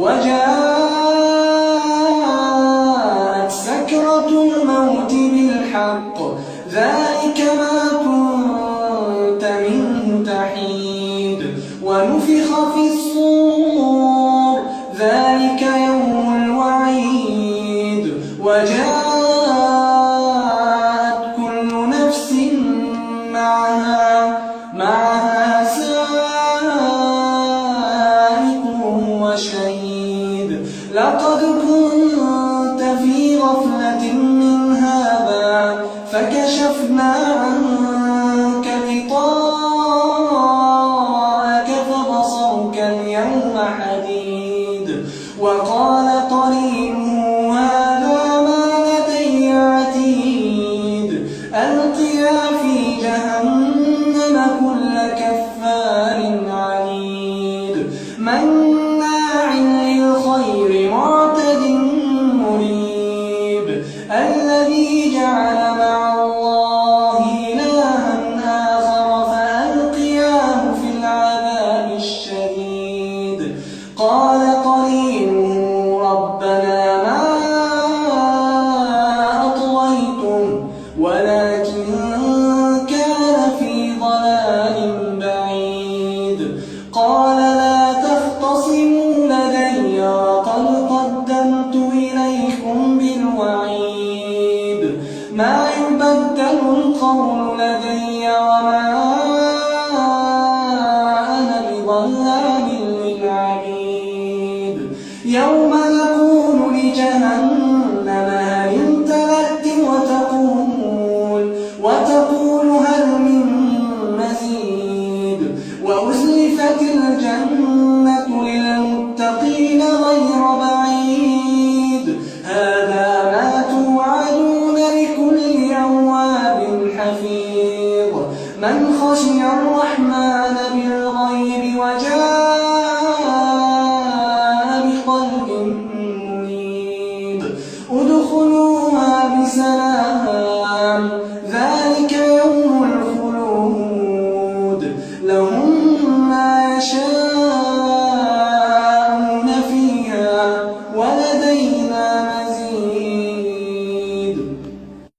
وجاءت سكرة الموت بالحق ذلك ما كنت منه تحيد ونفخ في الصور ذلك يوم الوعيد وجاءت كل نفس معها سائق وشهيد لقد كنت في غفلة من هذا فكشفنا عنك غطاءك فبصرك اليوم حديد وقال قرينه هذا ما لدي عتيد ألقيا في جهنم كل كفار عنيد مناع للخير معتد مريب الذي جعل مع الله إلها آخر فألقياه في العذاب الشديد قال قرينه ربنا ما أطغيته ولكن كان في ضلال بعيد قال لا تختصموا لدي وقد قدمت إليكم بالوعيد ما يبدل القول لدي وما أنا بظلام للعبيد يوم نقول لجهنم هل امتلأت وتقول هل من مزيد وأزلفت الجنة للمتقين غير بعيد هذا ما توعدون لكل أواب حفيظ من خشي الرحمن بالغيب وجاء بقلب منيب ادخلوها بسلام ذلك يوم الخلود لهم ما يشاءون